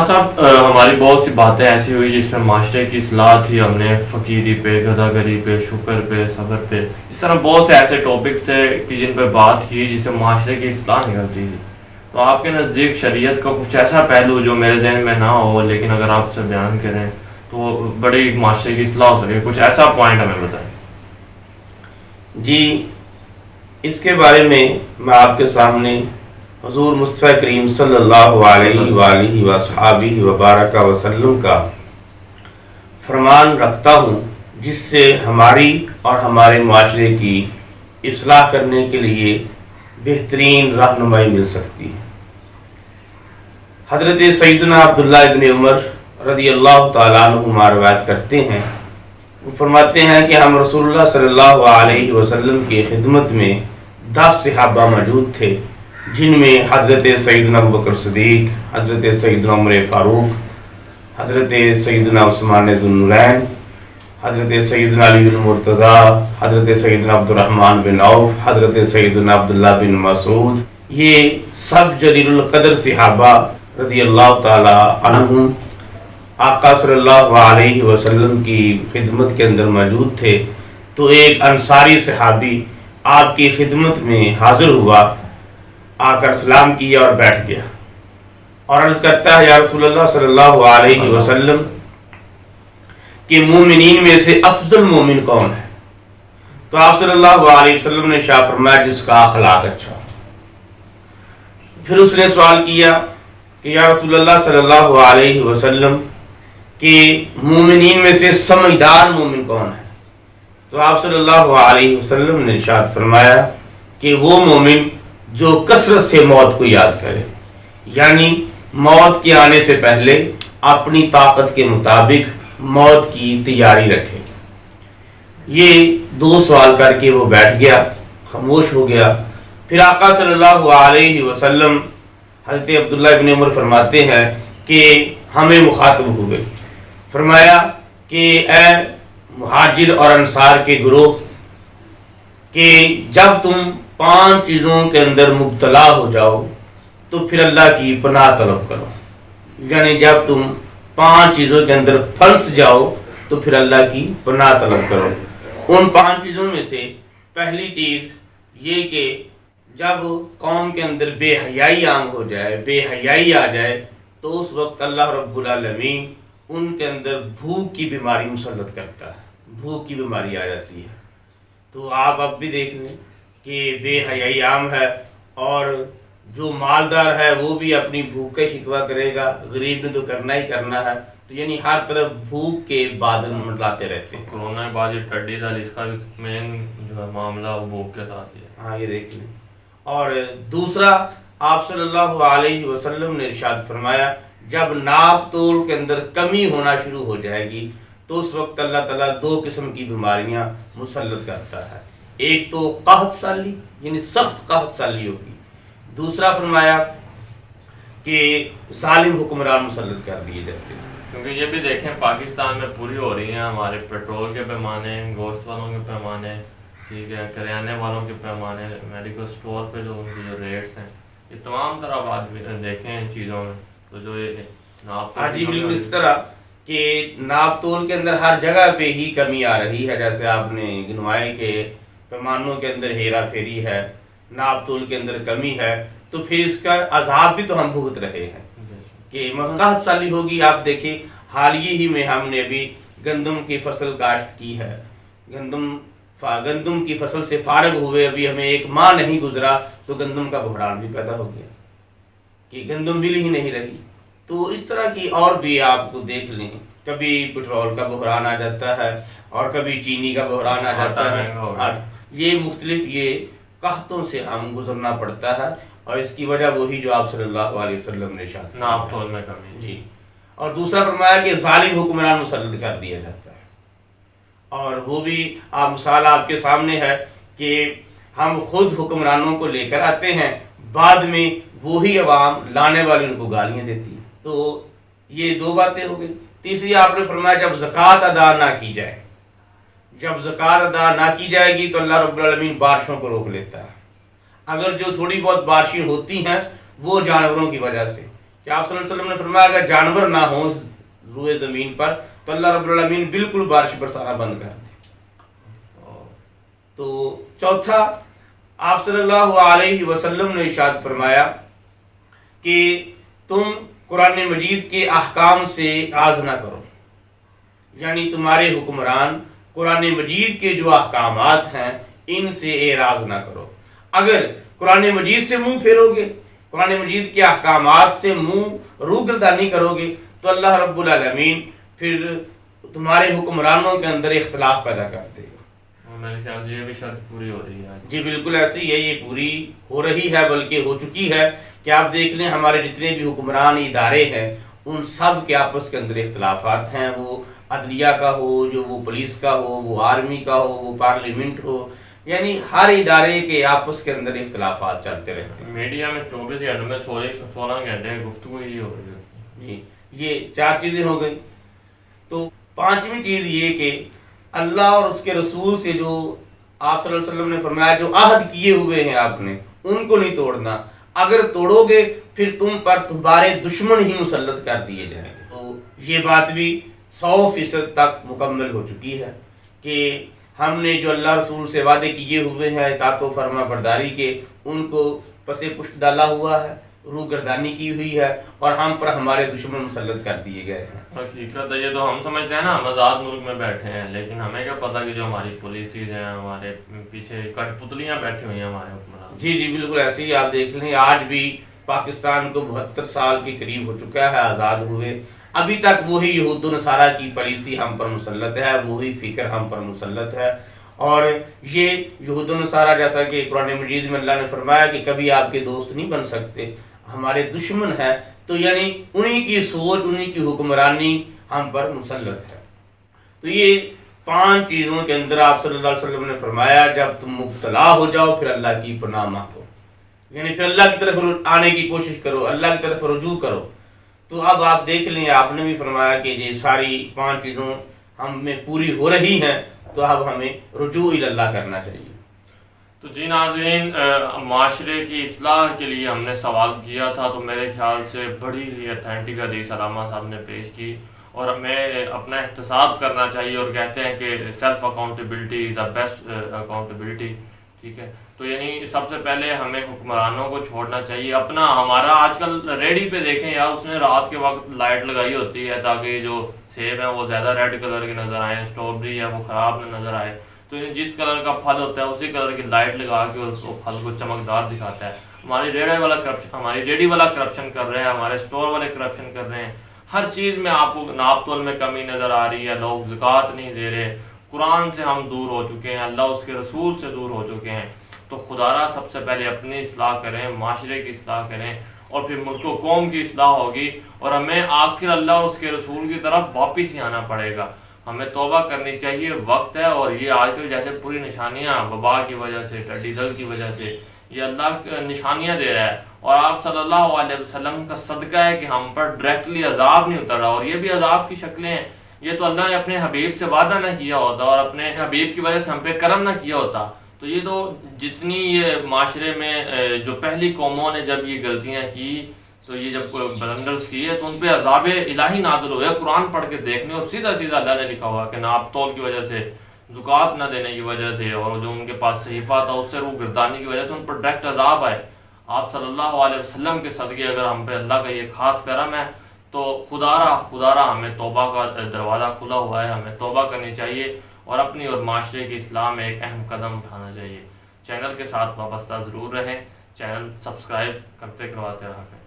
مولانا صاحب ہماری بہت سی باتیں ایسی ہوئی جس میں معاشرے کی اصلاح تھی، ہم نے فقیری پہ، گداگری پہ، شکر پہ، صبر پہ، اس طرح بہت سے ایسے ٹاپکس تھے کہ جن پہ بات کی جس سے معاشرے کی اصلاح نکلتی تھی. تو آپ کے نزدیک شریعت کا کچھ ایسا پہلو جو میرے ذہن میں نہ ہو لیکن اگر آپ سے بیان کریں تو بڑی معاشرے کی اصلاح ہو سکے، کچھ ایسا پوائنٹ ہمیں بتائیں. جی، اس کے بارے میں آپ کے سامنے حضور مصطفیٰ کریم صلی اللہ علیہ وآلہ وصحابہ وبارک وسلم کا فرمان رکھتا ہوں، جس سے ہماری اور ہمارے معاشرے کی اصلاح کرنے کے لیے بہترین رہنمائی مل سکتی ہے. حضرت سیدنا عبداللہ ابن عمر رضی اللہ تعالیٰ عنہما روایت کرتے ہیں، وہ فرماتے ہیں کہ ہم رسول اللہ صلی اللہ علیہ وسلم کی خدمت میں 10 صحابہ موجود تھے، جن میں حضرت سیدنا ابوبکر صدیق، حضرت سیدنا عمر فاروق، حضرت سیدنا عثمان ذو النورین، حضرت سیدنا علی بن مرتضیٰ، حضرت سیدنا عبد الرحمن بن عوف، حضرت سیدنا عبداللہ بن مسعود، یہ سب جلیل القدر صحابہ رضی اللہ تعالی عنہم آقا صلی اللہ علیہ وسلم کی خدمت کے اندر موجود تھے. تو ایک انصاری صحابی آپ کی خدمت میں حاضر ہوا، آ کر سلام کیا اور بیٹھ گیا اور عرض کرتا ہے، یا رسول اللہ صلی اللہ علیہ وسلم کہ مومنین میں سے افضل مومن کون ہے؟ تو آپ صلی اللہ علیہ وسلم نے ارشاد فرمایا، جس کا اخلاق اچھا ہو. پھر اس نے سوال کیا کہ یا رسول اللہ صلی اللہ علیہ وسلم کہ مومنین میں سے سمجھدار مومن کون ہے؟ تو آپ صلی اللہ علیہ وسلم نے ارشاد فرمایا کہ وہ مومن جو کثرت سے موت کو یاد کرے، یعنی موت کے آنے سے پہلے اپنی طاقت کے مطابق موت کی تیاری رکھے. یہ 2 سوال کر کے وہ بیٹھ گیا، خاموش ہو گیا. پھر آقا صلی اللہ علیہ وسلم حضرت عبداللہ ابن عمر فرماتے ہیں کہ ہمیں مخاطب ہوئے، فرمایا کہ اے مہاجر اور انصار کے گروہ، کہ جب تم 5 چیزوں کے اندر مبتلا ہو جاؤ تو پھر اللہ کی پناہ طلب کرو. یعنی جب تم 5 چیزوں کے اندر پھنس جاؤ تو پھر اللہ کی پناہ طلب کرو. ان 5 چیزوں میں سے پہلی چیز یہ کہ جب قوم کے اندر بے حیائی عام ہو جائے، بے حیائی آ جائے، تو اس وقت اللہ رب العالمین ان کے اندر بھوک کی بیماری مسلط کرتا ہے، بھوک کی بیماری آ جاتی ہے. تو آپ اب بھی دیکھ لیں کہ بے حیائی عام ہے، اور جو مالدار ہے وہ بھی اپنی بھوک کا شکوہ کرے گا، غریب نے تو کرنا ہی کرنا ہے. تو یعنی ہر طرف بھوک کے بادل منڈلاتے رہتے ہیں. کورونا کے بعد یہ ٹڈی دل، اس کا بھی مین جو ہے معاملہ وہ بھوک کے ساتھ ہی ہے. ہاں، یہ دیکھ لیں. اور دوسرا، آپ صلی اللہ علیہ وسلم نے ارشاد فرمایا، جب ناپ تول کے اندر کمی ہونا شروع ہو جائے گی تو اس وقت اللہ تعالیٰ 2 قسم کی بیماریاں مسلط کرتا ہے. ایک تو قحط سالی، یعنی سخت قحط سالی ہوگی. دوسرا فرمایا کہ ظالم حکمران مسلط کر دیے جاتے ہیں. کیونکہ یہ بھی دیکھیں پاکستان میں پوری ہو رہی ہیں ہمارے پیٹرول کے پیمانے، گوشت والوں کے پیمانے، ٹھیک ہے، کریانے والوں کے پیمانے، میڈیکل سٹور پہ جو ان کی جو ریٹس ہیں، یہ تمام طرح بات دیکھیں ان چیزوں میں. تو جو یہ ناپ جی بالکل اس طرح کہ ناپ تول کے اندر ہر جگہ پہ ہی کمی آ رہی ہے. جیسے آپ نے گنوائے کہ پیمانوں کے اندر ہیرا پھیری ہے، ناپ تول کے اندر کمی ہے، تو پھر اس کا عذاب بھی تو ہم بھگت رہے ہیں کہ قحط سالی ہوگی. آپ دیکھیں حال ہی میں ہم نے ابھی گندم کی فصل کاشت کی ہے، گندم کی فصل سے فارغ ہوئے ابھی ہمیں 1 ماہ نہیں گزرا تو گندم کا بحران بھی پیدا ہو گیا کہ گندم مل ہی نہیں رہی. تو اس طرح کی اور بھی آپ کو دیکھ لیں، کبھی پٹرول کا بحران آ جاتا ہے اور کبھی چینی کا بحران آ جاتا ہے. اور یہ مختلف یہ قحطوں سے ہم گزرنا پڑتا ہے، اور اس کی وجہ وہی جو آپ صلی اللہ علیہ وسلم نے ارشاد فرمایا، ناپ تول میں کمی. جی. اور دوسرا فرمایا کہ ظالم حکمران مسلط کر دیا جاتا ہے. اور وہ بھی مثال آپ کے سامنے ہے کہ ہم خود حکمرانوں کو لے کر آتے ہیں، بعد میں وہی عوام لانے والی ان کو گالیاں دیتی ہے. تو یہ 2 باتیں ہو گئی. تیسری آپ نے فرمایا جب زکوٰۃ ادا نہ کی جائے، جب زکوٰۃ ادا نہ کی جائے گی تو اللہ رب العالمین بارشوں کو روک لیتا ہے. اگر جو تھوڑی بہت بارشیں ہوتی ہیں وہ جانوروں کی وجہ سے، کہ آپ صلی اللہ علیہ وسلم نے فرمایا اگر جانور نہ ہوں روئے زمین پر تو اللہ رب العالمین بالکل بارش برسانا بند کر دے۔ تو چوتھا، آپ صلی اللہ علیہ وسلم نے ارشاد فرمایا کہ تم قرآن مجید کے احکام سے آز نہ کرو، یعنی تمہارے حکمران قرآن مجید کے جو احکامات ہیں ان سے اعراض نہ کرو۔ اگر قرآن مجید سے منہ پھیرو گے، قرآن مجید کے احکامات سے منہ روگردانی کرو گے تو اللہ رب العالمین پھر تمہارے حکمرانوں کے اندر اختلاف پیدا کر دے گا۔ میرے خیال سے یہ بھی شرط پوری ہو رہی ہے۔ جی بالکل ایسی ہے، یہ پوری ہو رہی ہے بلکہ ہو چکی ہے کہ آپ دیکھ لیں ہمارے جتنے بھی حکمران ادارے ہیں ان سب کے آپس کے اندر اختلافات ہیں، وہ عدلیہ کا ہو، جو وہ پولیس کا ہو، وہ آرمی کا ہو، وہ پارلیمنٹ ہو، یعنی ہر ادارے کے آپس کے اندر اختلافات چلتے رہتے ہیں۔ میڈیا میں 24 گھنٹے میں 16 گھنٹے گفتگو ہی ہو رہی ہے۔ جی یہ 4 چیزیں ہو گئی۔ تو 5ویں چیز یہ کہ اللہ اور اس کے رسول سے جو آپ صلی اللہ علیہ وسلم نے فرمایا جو عہد کیے ہوئے ہیں آپ نے ان کو نہیں توڑنا، اگر توڑو گے پھر تم پر تمہارے دشمن ہی مسلط کر دیے جائیں گے۔ تو یہ بات بھی 100% تک مکمل ہو چکی ہے کہ ہم نے جو اللہ رسول سے وعدے کیے ہوئے ہیں اطاعت و فرما برداری کے ان کو پس پشت ڈالا ہوا ہے، روح گردانی کی ہوئی ہے اور ہم پر ہمارے دشمن مسلط کر دیے گئے ہیں۔ حقیقت ہے، یہ تو ہم سمجھتے ہیں نا ہم آزاد ملک میں بیٹھے ہیں، لیکن ہمیں کیا پتا کہ جو ہماری پالیسیز ہیں، ہمارے پیچھے کٹ پتلیاں بیٹھی ہوئی ہیں ہمارے حکمران۔ جی جی بالکل ایسے ہی آپ دیکھ لیں آج بھی پاکستان کو 72 سال کے قریب ہو چکا ہے آزاد ہوئے، ابھی تک وہی یہود و نصارہ کی پالیسی ہم پر مسلط ہے، وہی فکر ہم پر مسلط ہے۔ اور یہ یہود و نصارہ جیسا کہ قرآن مجید میں اللہ نے فرمایا کہ کبھی آپ کے دوست نہیں بن سکتے، ہمارے دشمن ہے، تو یعنی انہی کی سوچ، انہی کی حکمرانی ہم پر مسلط ہے۔ تو یہ 5 چیزوں کے اندر آپ صلی اللہ علیہ وسلم نے فرمایا جب تم مبتلا ہو جاؤ پھر اللہ کی پناہ مانگو، یعنی پھر اللہ کی طرف آنے کی کوشش کرو، اللہ کی طرف رجوع کرو۔ تو اب آپ دیکھ لیں آپ نے بھی فرمایا کہ یہ ساری 5 چیزوں ہم میں پوری ہو رہی ہیں، تو اب ہمیں رجوع اللہ کرنا چاہیے۔ تو جی ناظرین، معاشرے کی اصلاح کے لیے ہم نے سوال کیا تھا، تو میرے خیال سے بڑی ہی اتھینٹک حدیث علامہ صاحب نے پیش کی اور ہمیں اپنا احتساب کرنا چاہیے، اور کہتے ہیں کہ self accountability is the best accountability, ٹھیک ہے۔ تو یعنی سب سے پہلے ہمیں حکمرانوں کو چھوڑنا چاہیے اپنا۔ ہمارا آج کل ریڈی پہ دیکھیں یار، اس نے رات کے وقت لائٹ لگائی ہوتی ہے تاکہ جو سیب ہیں وہ زیادہ ریڈ کلر کے نظر آئیں، اسٹرابری ہے وہ خراب نہ نظر آئے، تو جس کلر کا پھل ہوتا ہے اسی کلر کی لائٹ لگا کے اس کو پھل کو چمکدار دکھاتا ہے۔ ہماری ریڈی والا کرپشن کر رہے ہیں، ہمارے اسٹور والے کرپشن کر رہے ہیں، ہر چیز میں آپ کو ناپ تول میں کمی نظر آ رہی ہے، لوگ زکوٰۃ نہیں دے رہے، قرآن سے ہم دور ہو چکے ہیں، اللہ اس کے رسول سے دور ہو چکے ہیں۔ تو خدا را سب سے پہلے اپنی اصلاح کریں، معاشرے کی اصلاح کریں، اور پھر ملک و قوم کی اصلاح ہوگی، اور ہمیں آخر اللہ اور اس کے رسول کی طرف واپس ہی آنا پڑے گا۔ ہمیں توبہ کرنی چاہیے، وقت ہے، اور یہ آج کل جیسے پوری نشانیاں وبا کی وجہ سے، ٹڈی دل کی وجہ سے یہ اللہ نشانیاں دے رہا ہے، اور آپ صلی اللہ علیہ وسلم کا صدقہ ہے کہ ہم پر ڈائریکٹلی عذاب نہیں اتر رہا، اور یہ بھی عذاب کی شکلیں ہیں۔ یہ تو اللہ نے اپنے حبیب سے وعدہ نہ کیا ہوتا اور اپنے حبیب کی وجہ سے ہم پہ کرم نہ کیا ہوتا، تو یہ تو جتنی یہ معاشرے میں جو پہلی قوموں نے جب یہ غلطیاں کی، تو یہ جب بلنڈرز کی ہے تو ان پہ عذاب الہی نازل ہوا ہے۔ قرآن پڑھ کے دیکھنے، اور سیدھا سیدھا اللہ نے لکھا ہوا کہ ناپ تول کی وجہ سے، زکوٰۃ نہ دینے کی وجہ سے، اور جو ان کے پاس صحیفہ تھا اس سے روح گردانی کی وجہ سے ان پر ڈائریکٹ عذاب آئے۔ آپ صلی اللہ علیہ وسلم کے صدقے اگر ہم پہ اللہ کا یہ خاص کرم ہے تو خدا را ہمیں توبہ کا دروازہ کھلا ہوا ہے، ہمیں توبہ کرنی چاہیے اور اپنی اور معاشرے کی اصلاح میں ایک اہم قدم اٹھانا چاہیے۔ چینل کے ساتھ وابستہ ضرور رہیں، چینل سبسکرائب کرتے کرواتے رہا کریں۔